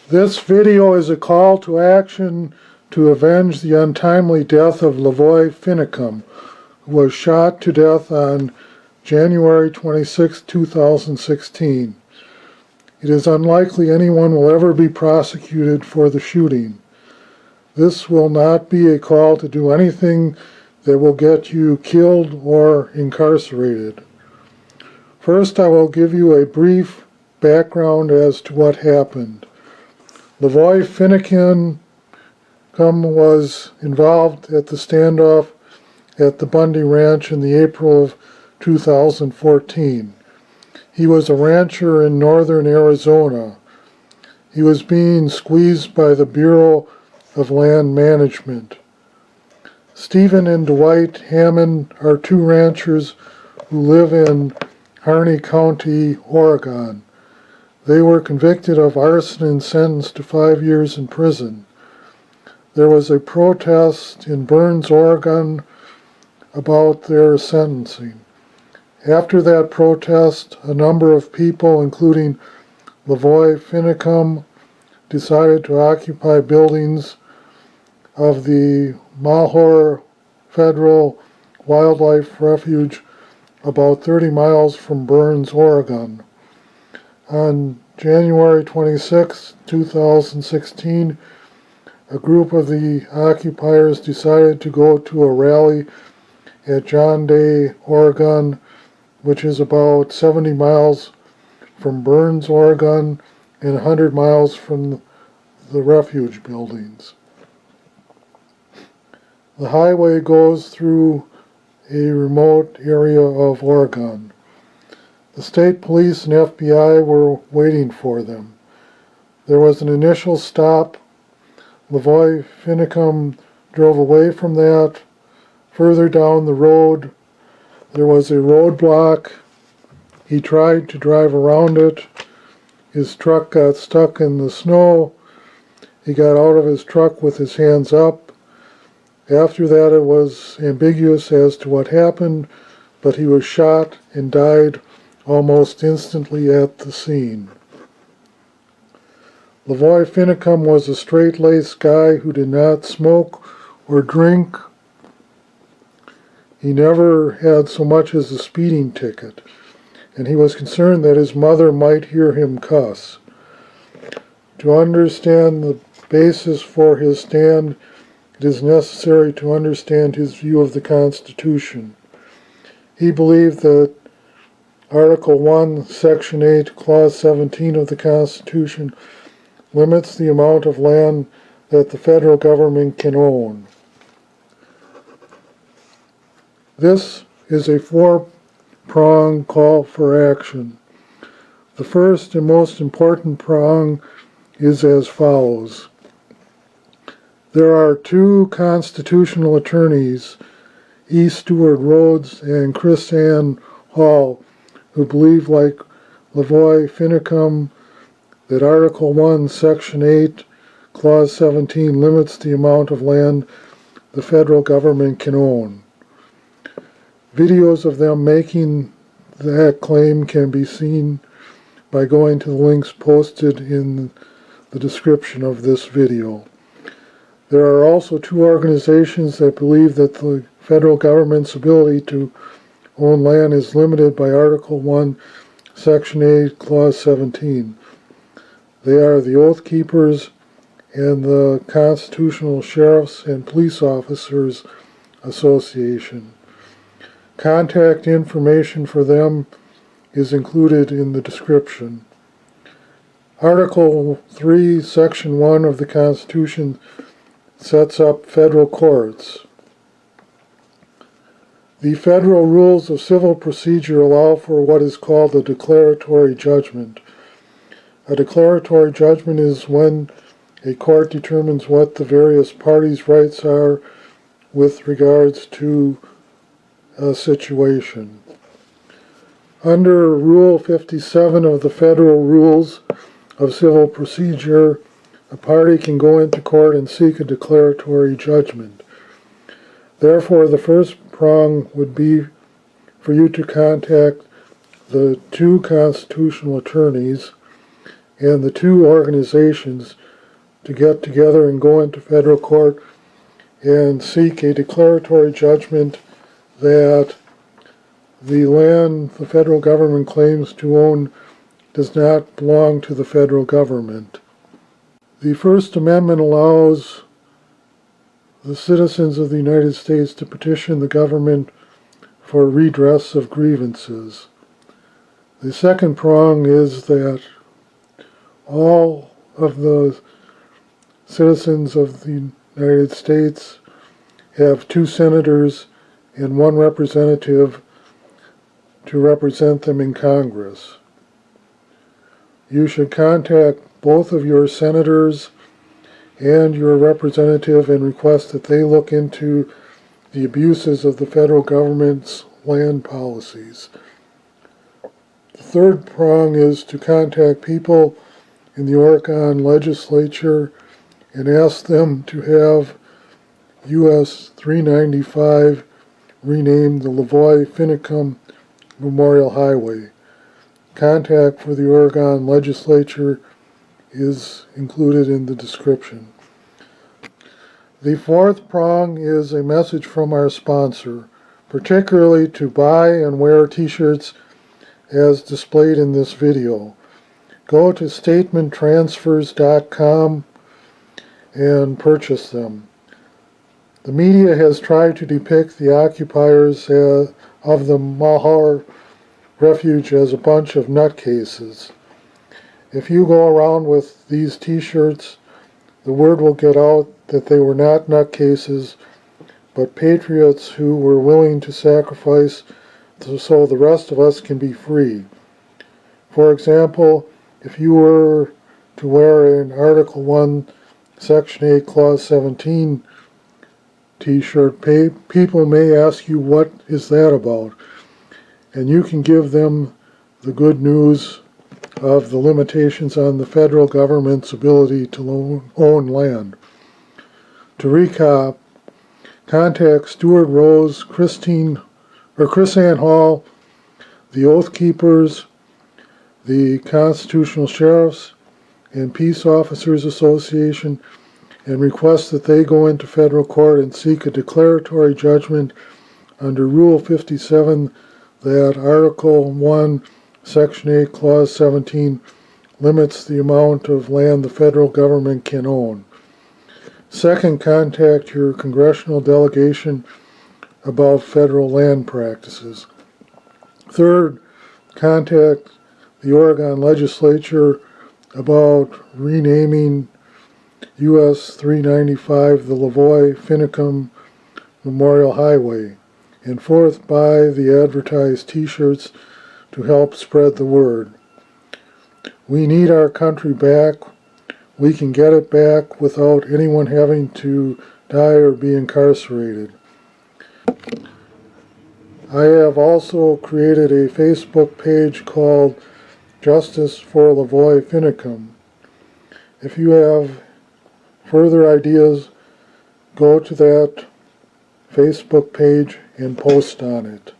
This video is a call to action to avenge the untimely death of LaVoy Finicum, who was shot to death on January 26, 2016. It is unlikely anyone will ever be prosecuted for the shooting. This will not be a call to do anything that will get you killed or incarcerated. First, I will give you a brief background as to what happened. LaVoy Finicum was involved at the standoff at the Bundy Ranch in the April of 2014. He was a rancher in northern Arizona. He was being squeezed by the Bureau of Land Management. Stephen and Dwight Hammond are two ranchers who live in Harney County, Oregon. They were convicted of arson and sentenced to 5 years in prison. There was a protest in Burns, Oregon about their sentencing. After that protest, a number of people, including LaVoy Finicum, decided to occupy buildings of the Malheur Federal Wildlife Refuge about 30 miles from Burns, Oregon. On January 26, 2016, a group of the occupiers decided to go to a rally at John Day, Oregon, which is about 70 miles from Burns, Oregon, and 100 miles from the refuge buildings. The highway goes through a remote area of Oregon. The state police and FBI were waiting for them. There was an initial stop. LaVoy Finicum drove away from that. Further down the road, there was a roadblock. He tried to drive around it. His truck got stuck in the snow. He got out of his truck with his hands up. After that, it was ambiguous as to what happened, but he was shot and died almost instantly at the scene. LaVoy Finicum was a straight-laced guy who did not smoke or drink. He never had so much as a speeding ticket, and he was concerned that his mother might hear him cuss. To understand the basis for his stand, it is necessary to understand his view of the Constitution. He believed that Article 1, Section 8, Clause 17 of the Constitution limits the amount of land that the federal government can own. This is a four-prong call for action. The first and most important prong is as follows. There are two constitutional attorneys, E. Stewart Rhodes and Chris Ann Hall, who believe, like LaVoy Finicum, that Article 1, Section 8, Clause 17 limits the amount of land the federal government can own. Videos of them making that claim can be seen by going to the links posted in the description of this video. There are also two organizations that believe that the federal government's ability to own land is limited by Article 1, Section 8, Clause 17. They are the Oath Keepers and the Constitutional Sheriffs and Police Officers Association. Contact information for them is included in the description. Article 3, Section 1 of the Constitution sets up federal courts. The federal rules of civil procedure allow for what is called a declaratory judgment. A declaratory judgment is when a court determines what the various parties' rights are with regards to a situation. Under Rule 57 of the Federal Rules of Civil Procedure, a party can go into court and seek a declaratory judgment. Therefore, the first prong would be for you to contact the two constitutional attorneys and the two organizations to get together and go into federal court and seek a declaratory judgment that the land the federal government claims to own does not belong to the federal government. The First Amendment allows the citizens of the United States to petition the government for redress of grievances. The second prong is that all of the citizens of the United States have 2 senators and 1 representative to represent them in Congress. You should contact both of your senators and your representative and request that they look into the abuses of the federal government's land policies. The third prong is to contact people in the Oregon legislature and ask them to have US 395 renamed the LaVoy Finicum Memorial Highway. Contact for the Oregon legislature is included in the description. The fourth prong is a message from our sponsor, particularly to buy and wear t-shirts as displayed in this video. Go to statementtransfers.com and purchase them. The media has tried to depict the occupiers of the Mahar Refuge as a bunch of nutcases. If you go around with these t-shirts, the word will get out that they were not nutcases, but patriots who were willing to sacrifice so the rest of us can be free. For example, if you were to wear an Article 1, Section 8, Clause 17 t-shirt, people may ask you, what is that about? And you can give them the good news of the limitations on the federal government's ability to own land. To recap, contact Stuart Rose, Chris Ann Hall, the Oath Keepers, the Constitutional Sheriffs, and Peace Officers Association and request that they go into federal court and seek a declaratory judgment under Rule 57 that Article 1, Section 8, Clause 17 limits the amount of land the federal government can own. Second, contact your congressional delegation about federal land practices. Third, contact the Oregon legislature about renaming US 395 the LaVoy Finicum Memorial Highway. And fourth, buy the advertised t-shirts to help spread the word. We need our country back. We can get it back without anyone having to die or be incarcerated. I have also created a Facebook page called Justice for LaVoy Finicum. If you have further ideas, go to that Facebook page and post on it.